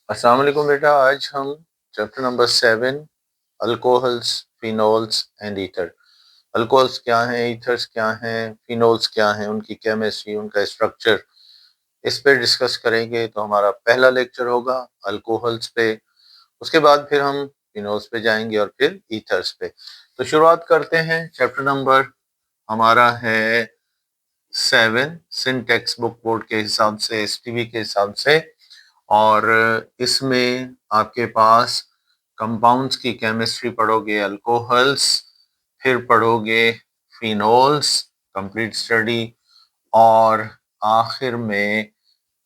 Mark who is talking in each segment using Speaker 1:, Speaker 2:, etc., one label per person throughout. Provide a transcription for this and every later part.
Speaker 1: अस्सलाम वालेकुम बेटा। आज हम chapter number 7 alcohols, phenols and ether. Alcohols क्या हैं, ईथर्स क्या हैं, फिनोल्स क्या हैं, उनकी केमिस्ट्री, उनका स्ट्रक्चर, इस पे डिस्कस करेंगे। तो हमारा पहला लेक्चर होगा अल्कोहल्स पे, उसके बाद फिर हम फिनोल्स पे जाएंगे और फिर ईथर्स पे। तो शुरुआत करते हैं। चैप्टर नंबर हमारा है 7 सिंटेक्स बुक बोर्ड के हिसाब से, एसटीवी के हिसाब से, और इसमें आपके पास कंपाउंड्स की केमिस्ट्री पढ़ोगे, अल्कोहल्स, फिर पढ़ोगे फिनोल्स, कंप्लीट स्टडी, और आखिर में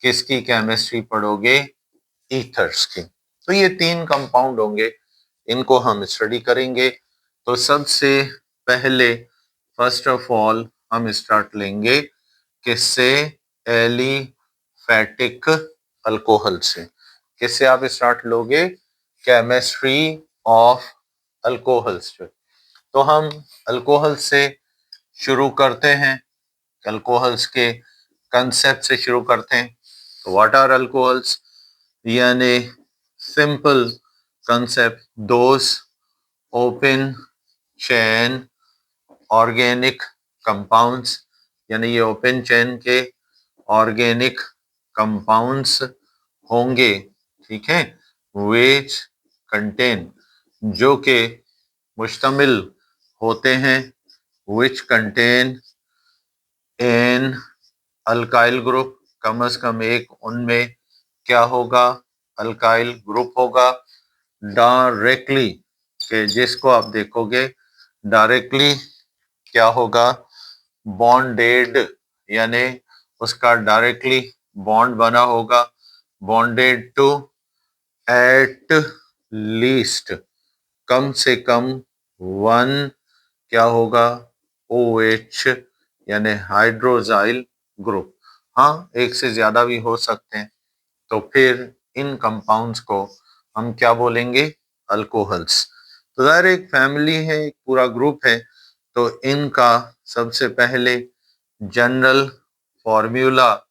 Speaker 1: किसकी केमिस्ट्री पढ़ोगे, ईथर्स की। तो ये 3 कंपाउंड होंगे, इनको हम स्टडी करेंगे। तो सबसे पहले फर्स्ट ऑफ ऑल हम स्टार्ट लेंगे किससे, एलिफैटिक अल्कोहल से। किससे आप स्टार्ट लोगे, केमिस्ट्री ऑफ अल्कोहल्स से। तो हम अल्कोहल से शुरू करते हैं, अल्कोहल्स के कंसेप्ट से शुरू करते हैं। तो व्हाट आर अल्कोहल्स, यानी simple concept, those open chain organic compounds, यानी ये ओपन चेन के ऑर्गेनिक कंपाउंड्स होंगे, ठीक है, विच कंटेन, जो के मुश्तमिल होते हैं, which contain in alkyl group, कम से कम एक उनमें क्या होगा, अल्काइल ग्रुप होगा, डायरेक्टली, के जिसको आप देखोगे डायरेक्टली क्या होगा, बॉन्डेड, यानी उसका डायरेक्टली बॉन्ड बना होगा, बॉन्डेड टू एट लीस्ट, कम से कम वन क्या होगा, OH, यानी हाइड्रोजाइल ग्रुप। हाँ, एक से ज्यादा भी हो सकते हैं। तो फिर इन कंपाउंड्स को हम क्या बोलेंगे, अल्कोहल्स। तो ज़ाहिर एक फैमिली है, एक पूरा ग्रुप है। तो इनका सबसे पहले जनरल फॉर्मूला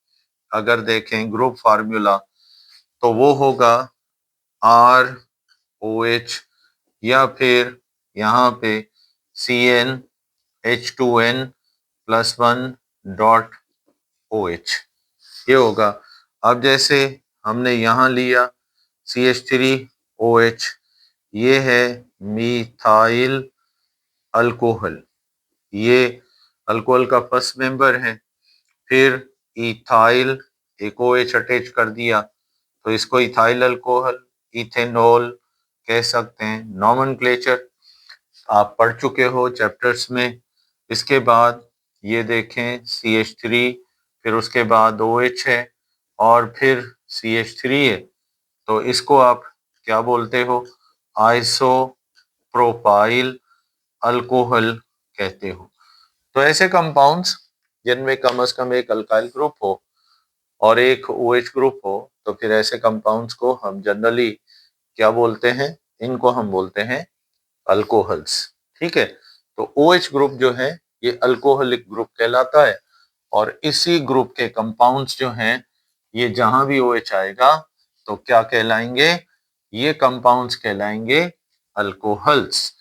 Speaker 1: अगर देखें, ग्रुप फार्मूला, तो वो होगा ROH, या फिर यहाँ पे CnH2n+1 ये होगा। अब जैसे हमने यहाँ लिया CH3OH, ये है मिथाइल अल्कोहल, ये अल्कोहल का फर्स्ट मेंबर है। फिर इथाइल, एक OH अटैच कर दिया, तो इसको इथाइल अल्कोहल, इथेनॉल कह सकते हैं। नॉमेनक्लेचर आप पढ़ चुके हो चैप्टर्स में। इसके बाद ये देखें CH3, फिर उसके बाद OH है, और फिर CH3 है, तो इसको आप क्या बोलते हो, आइसोप्रोपाइल अल्कोहल कहते हो। तो ऐसे कंपाउंड्स जिनमें कम से कम एक अल्काइल ग्रुप हो और एक OH ग्रुप हो, तो फिर ऐसे कंपाउंड्स को हम जनरली क्या बोलते हैं, इनको हम बोलते हैं अल्कोहल्स, ठीक है। तो OH ग्रुप जो है ये अल्कोहलिक ग्रुप कहलाता है, और इसी ग्रुप के कंपाउंड्स जो हैं ये जहां भी OH आएगा तो क्या कहलाएंगे, ये कंपाउंड्स कहलाएंगे अल्कोहल्स।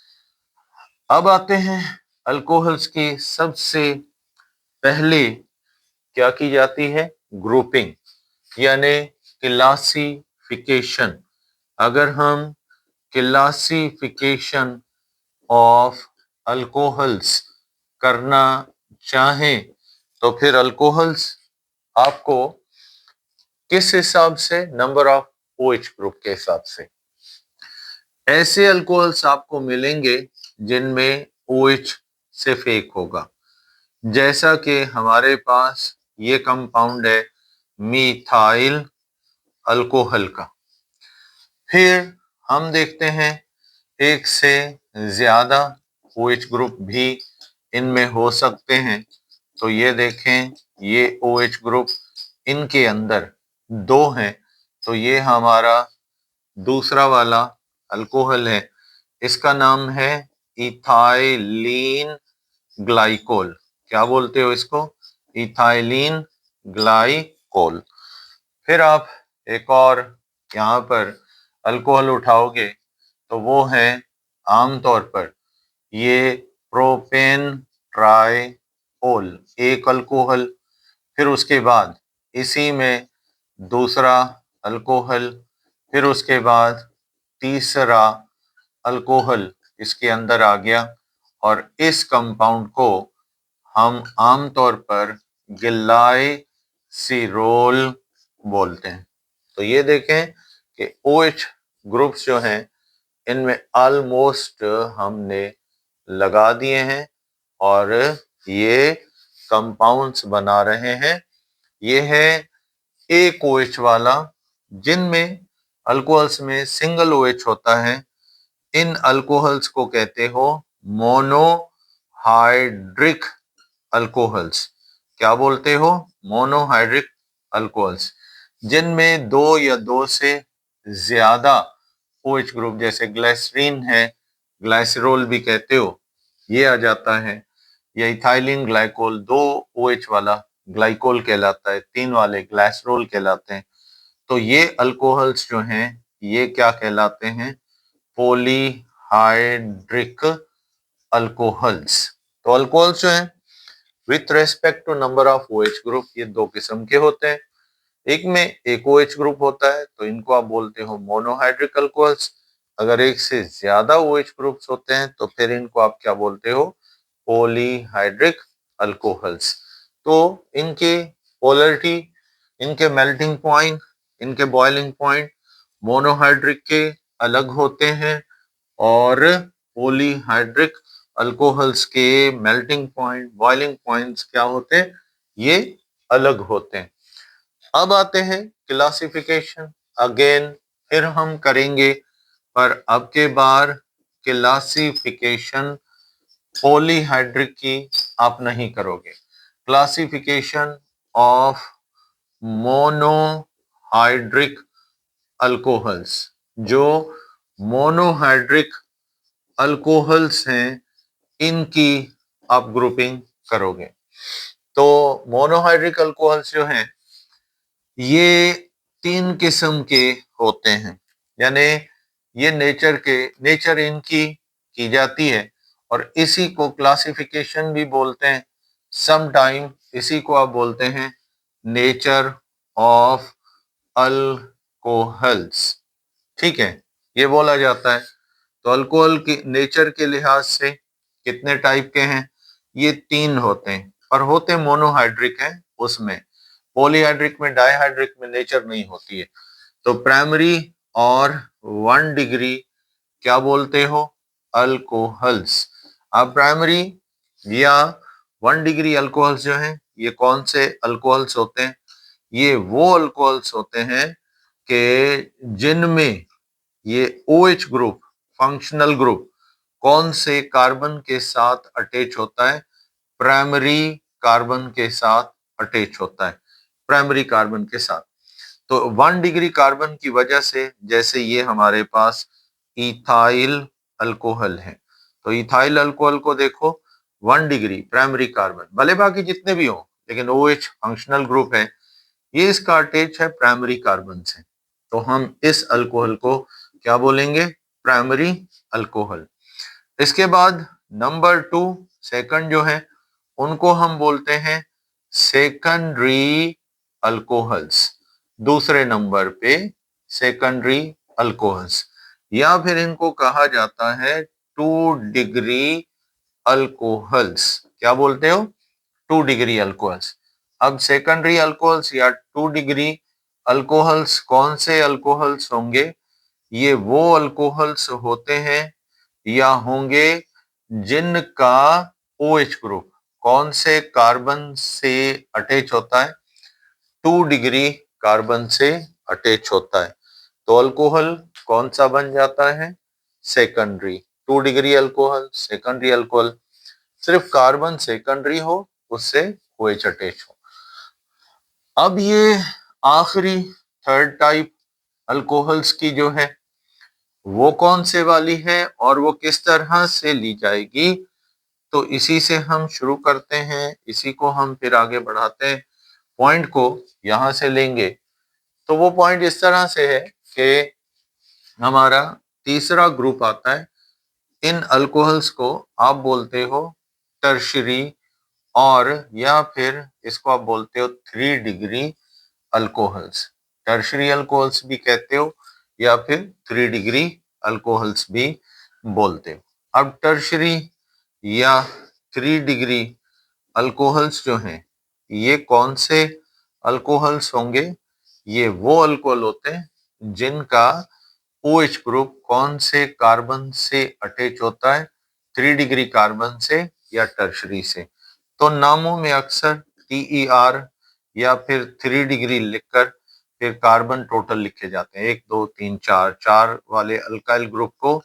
Speaker 1: अब आते हैं अल्कोहल्स की सबसे पहले क्या की जाती है, ग्रुपिंग, यानी क्लासिफिकेशन। अगर हम क्लासिफिकेशन ऑफ अल्कोहल्स करना चाहें, तो फिर अल्कोहल्स आपको किस हिसाब से, नंबर ऑफ OH ग्रुप के हिसाब से। ऐसे अल्कोहल्स आपको मिलेंगे जिनमें OH सिर्फ एक होगा, जैसा कि हमारे पास ये कंपाउंड है मिथाइल अल्कोहल का। फिर हम देखते हैं एक से ज्यादा OH ग्रुप भी इनमें हो सकते हैं। तो ये देखें, ये OH ग्रुप इनके अंदर 2 हैं, तो ये हमारा दूसरा वाला अल्कोहल है, इसका नाम है इथाइलीन ग्लाइकोल। क्या बोलते हो इसको, इथाइलीन ग्लाइकोल। फिर आप एक और यहाँ पर अल्कोहल उठाओगे तो वो है आमतौर पर ये प्रोपेन ट्राइओल, एक अल्कोहल, फिर उसके बाद इसी में दूसरा अल्कोहल, फिर उसके बाद तीसरा अल्कोहल इसके अंदर आ गया, और इस कंपाउंड को हम आमतौर पर ग्लाइसिरोल बोलते हैं। तो ये देखें कि OH ग्रुप्स जो हैं इनमें ऑलमोस्ट हमने लगा दिए हैं और ये कंपाउंड्स बना रहे हैं। ये है एक OH वाला, जिनमें अल्कोहल्स में सिंगल OH होता है। इन अल्कोहल्स को कहते हो मोनोहाइड्रिक अल्कोहल्स। क्या बोलते हो? मोनोहाइड्रिक अल्कोहल्स, जिनमें दो या दो से ज्यादा OH ग्रुप, जैसे ग्लाइसरीन है, ग्लाइसरोल भी कहते हो, ये आ जाता है। या इथाइलिन ग्लाइकोल, दो OH वाला ग्लाइकोल कहलाता है, तीन वाले ग्लाइसरोल कहलाते हैं। तो ये अल्कोहल्स जो हैं ये क्या कहलाते हैं? Polyhydric alcohols. तो अल्कोहल्स जो हैं with respect to number of OH group, ये दो किस्म के होते हैं। एक में एक OH ग्रुप होता है तो इनको आप बोलते हो मोनोहाइड्रिक अल्कोहल्स। अगर एक से ज्यादा OH ग्रुप्स होते हैं तो फिर इनको आप क्या बोलते हो? Polyhydric alcohols. तो इनके पोलरिटी, इनके मेल्टिंग पॉइंट, इनके बॉइलिंग पॉइंट मोनोहाइड्रिक के अलग होते हैं और पॉलीहाइड्रिक अल्कोहल्स के मेल्टिंग पॉइंट, बॉइलिंग पॉइंट्स क्या होते हैं? ये अलग होते हैं। अब आते हैं क्लासिफिकेशन। अगेन फिर हम करेंगे, पर अब के बार क्लासिफिकेशन पॉलीहाइड्रिक की आप नहीं करोगे। क्लासिफिकेशन ऑफ मोनोहाइड्रिक अल्कोहल्स, जो मोनोहाइड्रिक अल्कोहल्स हैं, इनकी आप ग्रुपिंग करोगे। तो मोनोहाइड्रिक अल्कोहल्स जो हैं ये तीन किस्म के होते हैं, यानी ये नेचर इनकी की जाती है और इसी को क्लासिफिकेशन भी बोलते हैं। सम टाइम इसी को आप बोलते हैं नेचर ऑफ अल्कोहल्स। ठीक है, ये बोला जाता है। तो अल्कोहल की नेचर के लिहाज से कितने टाइप के हैं? ये तीन होते हैं, पर होते मोनोहाइड्रिक हैं। उसमें पॉलीहाइड्रिक में, डाइहाइड्रिक में नेचर नहीं होती है। तो प्राइमरी और 1 डिग्री क्या बोलते हो? अल्कोहल्स। अब प्राइमरी या 1 डिग्री अल्कोहल्स जो हैं ये कौन से अल्कोहल्स होते हैं? ये वो अल्कोहल्स होते हैं कि जिनमें ये OH ग्रुप, फंक्शनल ग्रुप, कौन से कार्बन के साथ अटैच होता है? प्राइमरी कार्बन के साथ अटैच होता है, प्राइमरी कार्बन के साथ। तो 1 डिग्री कार्बन की वजह से, जैसे ये हमारे पास इथाइल अल्कोहल है, तो इथाइल अल्कोहल को देखो 1 डिग्री प्राइमरी कार्बन, भले बाकी जितने भी हो, लेकिन OH फंक्शनल ग्रुप है, ये इसका अटैच है प्राइमरी कार्बन से। तो हम इस अल्कोहल को क्या बोलेंगे? Primary alcohol. इसके बाद नंबर 2, सेकंड जो है, उनको हम बोलते हैं सेकेंडरी अल्कोहल्स। दूसरे नंबर पे सेकेंडरी अल्कोहल्स, या फिर इनको कहा जाता है 2 डिग्री अल्कोहल्स। क्या बोलते हो? 2 डिग्री अल्कोहल्स। अब सेकेंडरी अल्कोहल्स या 2 डिग्री अल्कोहल्स कौन से अल्कोहल्स होंगे? ये वो अल्कोहल्स होते हैं या होंगे जिनका OH ग्रुप कौन से कार्बन से अटैच होता है? 2 डिग्री कार्बन से अटैच होता है। तो अल्कोहल कौन सा बन जाता है? Secondary. 2 degree alcohol, secondary alcohol, सिर्फ कार्बन सेकेंडरी हो, उससे OH अटैच हो। अब ये आखिरी थर्ड टाइप अल्कोहल्स की जो है वो कौन से वाली है और वो किस तरह से ली जाएगी, तो इसी से हम शुरू करते हैं, इसी को हम फिर आगे बढ़ाते हैं। पॉइंट को यहां से लेंगे तो वो पॉइंट इस तरह से है के हमारा तीसरा ग्रुप आता है। इन अल्कोहल्स को आप बोलते हो टर्शरी, और या फिर इसको आप बोलते हो 3 डिग्री अल्कोहल्स। टर्शरी अल्कोहल्स भी कहते हो या फिर 3 डिग्री अल्कोहल्स भी बोलते हो। अब टर्शरी या 3 डिग्री अल्कोहल्स जो हैं, ये कौन से अल्कोहल्स होंगे? ये वो अल्कोहल होते हैं जिनका OH ग्रुप कौन से कार्बन से अटैच होता है? 3 डिग्री कार्बन से या टर्शरी से। तो नामों में अक्सर TER या फिर 3 डिग्री लिखकर फिर कार्बन टोटल लिखे जाते हैं, 1 2 3 4। 4 वाले अल्काइल ग्रुप को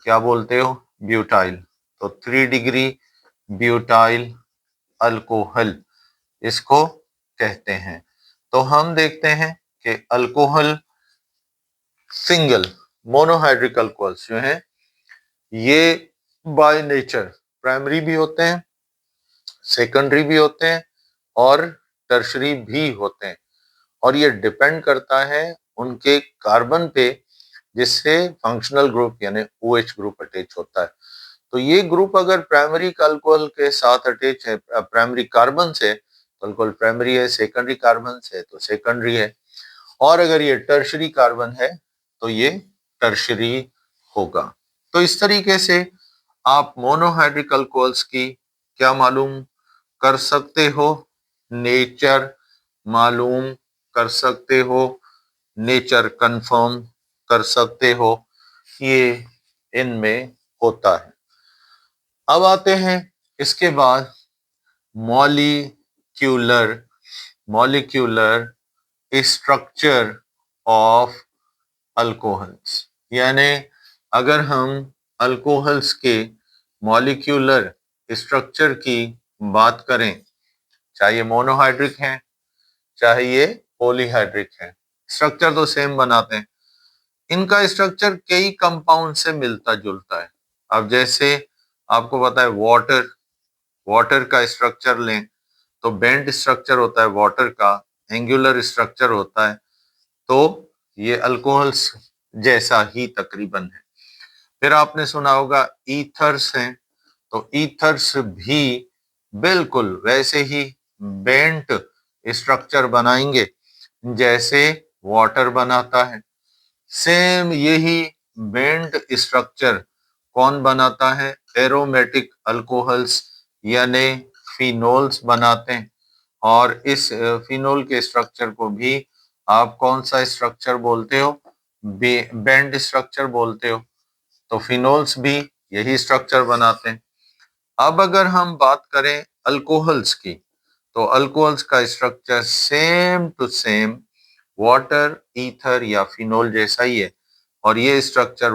Speaker 1: क्या बोलते हो? ब्यूटाइल। तो 3 डिग्री ब्यूटाइल अल्कोहल इसको कहते हैं। तो हम देखते हैं कि अल्कोहल सिंगल मोनोहाइड्रिक अल्कोहल्स जो हैं, ये बाय नेचर प्राइमरी भी होते हैं, सेकेंडरी भी होते हैं और टर्शरी भी होते हैं, और ये डिपेंड करता है उनके कार्बन पे जिससे फंक्शनल ग्रुप यानी OH ग्रुप अटैच होता है। तो ये ग्रुप अगर प्राइमरी अल्कोहल के साथ अटैच है, प्राइमरी कार्बन से, तो अल्कोहल प्राइमरी है, सेकेंडरी कार्बन से तो सेकेंडरी है, और अगर ये टर्शरी कार्बन है तो ये टर्शरी होगा। तो इस तरीके से आप मोनोहाइड्रिक अल्कोहल्स की क्या मालूम कर सकते हो? नेचर मालूम कर सकते हो, नेचर कंफर्म कर सकते हो, ये इनमें होता है। अब आते हैं इसके बाद मॉलिक्यूलर स्ट्रक्चर ऑफ अल्कोहल्स। यानी अगर हम अल्कोहल्स के मॉलिक्यूलर स्ट्रक्चर की बात करें, चाहे ये मोनोहाइड्रिक है चाहे ये पॉलीहाइड्रिक है, स्ट्रक्चर तो सेम बनाते हैं। इनका स्ट्रक्चर कई कंपाउंड से मिलता जुलता है। अब जैसे आपको पता है वाटर का स्ट्रक्चर लें तो बेंट स्ट्रक्चर होता है वाटर का, एंगुलर स्ट्रक्चर होता है, तो ये अल्कोहल्स जैसा ही तकरीबन है। फिर आपने सुना होगा ईथर्स हैं, तो ईथर्स भी बिल्कुल वैसे ही बेंट स्ट्रक्चर बनाएंगे जैसे वाटर बनाता है। सेम यही बेंट स्ट्रक्चर कौन बनाता है? एरोमेटिक अल्कोहल्स यानी फिनोल्स बनाते हैं। और इस फिनोल के स्ट्रक्चर को भी आप कौन सा स्ट्रक्चर बोलते हो? बेंट स्ट्रक्चर बोलते हो। तो फिनोल्स भी यही स्ट्रक्चर बनाते हैं। अब अगर हम बात करें अल्कोहल्स की, तो अल्कोहल्स का structure same to same water, ether या फिनोल जैसा ही है, और ये स्ट्रक्चर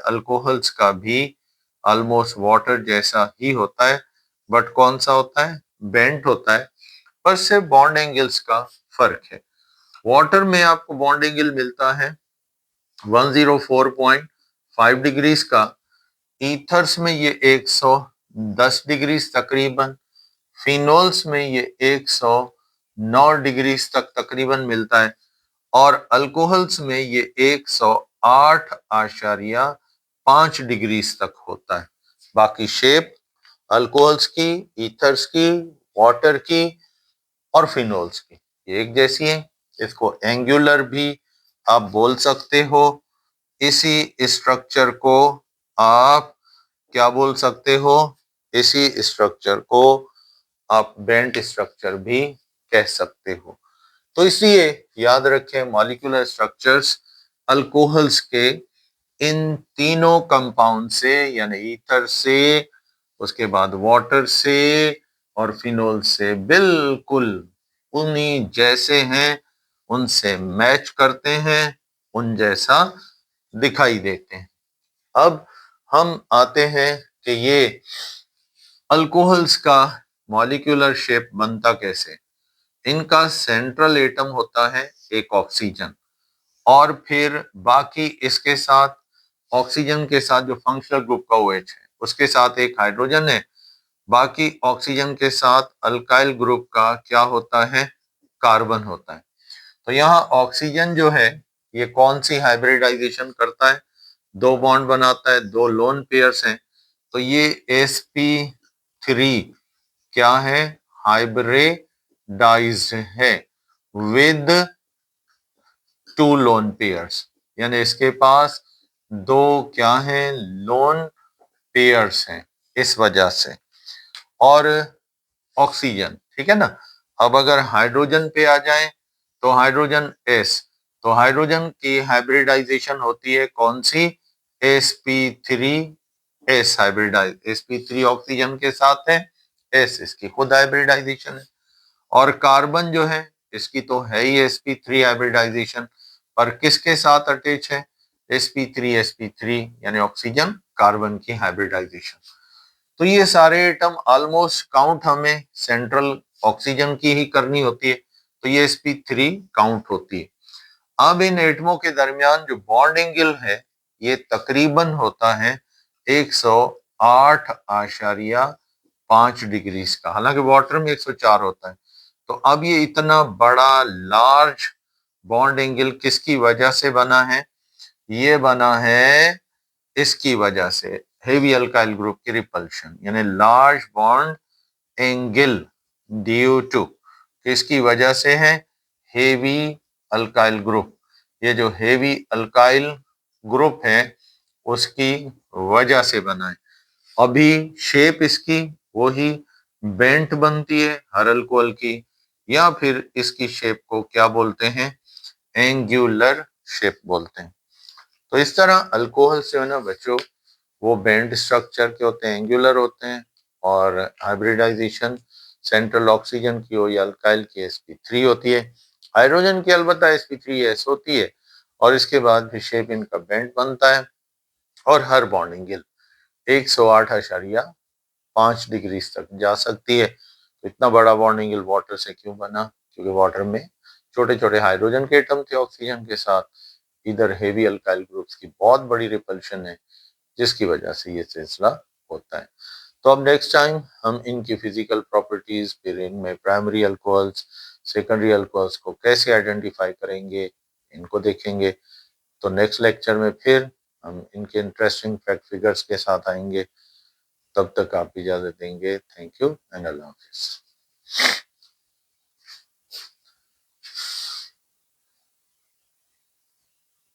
Speaker 1: अल्कोहल्स का भी ऑलमोस्ट वाटर जैसा ही होता है, बट कौन सा होता है? बेंट होता है, पर सिर्फ बॉन्ड एंगल्स का फर्क है। वाटर में आपको बॉन्ड एंगल मिलता है 104.5 डिग्रीज का, ईथर्स में ये 110 डिग्रीज तकरीबन, फिनोल्स में ये 109 डिग्रीज तक तकरीबन मिलता है, और अल्कोहल्स में ये 108.5 डिग्रीज तक होता है। बाकी शेप अल्कोहल्स की, ईथर्स की, वाटर की और फिनोल्स की एक जैसी है। इसको एंगुलर भी आप बोल सकते हो। इसी स्ट्रक्चर को आप क्या बोल सकते हो? इसी स्ट्रक्चर को आप बेंट स्ट्रक्चर भी कह सकते हो। तो इसलिए याद रखें, मॉलिक्यूलर स्ट्रक्चर्स अल्कोहल्स के इन तीनों कंपाउंड से यानी ईथर से, उसके बाद वाटर से और फिनोल से बिल्कुल उन्हीं जैसे हैं, उनसे मैच करते हैं, उन जैसा दिखाई देते हैं। अब हम आते हैं कि ये अल्कोहल्स का मॉलिक्यूलर शेप बनता कैसे। इनका सेंट्रल एटम होता है एक ऑक्सीजन, और फिर बाकी इसके साथ ऑक्सीजन के साथ जो फंक्शनल ग्रुप का OH है उसके साथ एक हाइड्रोजन है, बाकी ऑक्सीजन के साथ अल्काइल ग्रुप का क्या होता है? कार्बन होता है। तो यहाँ ऑक्सीजन जो है ये कौन सी हाइब्रिडाइजेशन करता है, 2 बॉन्ड बनाता है, 2 लोन पेयर्स हैं, तो ये sp3 क्या है, हाइब्रिडाइज्ड है विद 2 लोन पेयर्स, यानी इसके पास 2 क्या हैं, लोन पेयर्स हैं इस वजह से। और ऑक्सीजन, ठीक है ना। अब अगर हाइड्रोजन पे आ जाएं तो हाइड्रोजन एस, तो हाइड्रोजन की हाइब्रिडाइजेशन होती है कौन सी, sp3s हाइब्रिडाइज, sp3 ऑक्सीजन के साथ है, s इसकी खुद हाइब्रिडाइजेशन है। और कार्बन जो है इसकी तो है ही sp3 हाइब्रिडाइजेशन, पर किसके साथ अटैच है, sp3 यानी ऑक्सीजन कार्बन की हाइब्रिडाइजेशन। तो ये सारे एटम ऑलमोस्ट काउंट हमें सेंट्रल ऑक्सीजन की ही करनी होती है, तो ये sp3 काउंट होती है। अब इन एटमों के दरमियान जो बॉन्ड एंगल है ये तकरीबन होता है 108.5 डिग्री का, हालांकि वाटर में 104 होता है। तो अब ये इतना बड़ा लार्ज बॉन्ड एंगल किसकी वजह से बना है, ये बना है इसकी वजह से, हेवी अल्काइल ग्रुप की रिपल्शन, यानी large bond angle due to, किसकी वजह से है, हेवी अल्काइल ग्रुप। ये जो हेवी अल्काइल ग्रुप है उसकी वजह से बना है। अभी शेप इसकी वही बेंट बनती है हर अल्कोहल की, या फिर इसकी शेप को क्या बोलते हैं, एंगुलर शेप बोलते हैं। तो इस तरह अल्कोहल से है ना बच्चों, वो बेंड स्ट्रक्चर के होते हैं, एंगुलर होते हैं, और हाइब्रिडाइजेशन सेंट्रल ऑक्सीजन की हो या अल्काइल की sp3 होती है, हाइड्रोजन की अलबत्ता sp3s होती है, और इसके बाद फिर शेप इनका बेंड बनता है, और हर बॉन्ड एंगल 108.5 डिग्री तक जा सकती है। तो इतना बड़ा बॉन्ड एंगल वाटर से क्यों बना, क्योंकि वाटर में छोटे छोटे हाइड्रोजन के एटम थे ऑक्सीजन के साथ, इधर हेवी अल्काइल ग्रुप्स की बहुत बड़ी रिपल्शन है जिसकी वजह से ये सिलसिला होता है। तो अब नेक्स्ट टाइम हम इनकी फिजिकल प्रॉपर्टीज, फिर इनमें प्राइमरी अल्कोहल्स, सेकेंडरी अल्कोहल्स को कैसे आइडेंटिफाई करेंगे, इनको देखेंगे। तो नेक्स्ट लेक्चर में फिर हम इनके इंटरेस्टिंग फैक्ट फिगर्स के साथ आएंगे। तब तक आप इजाजत देंगे। Thank you and Allah Hafiz.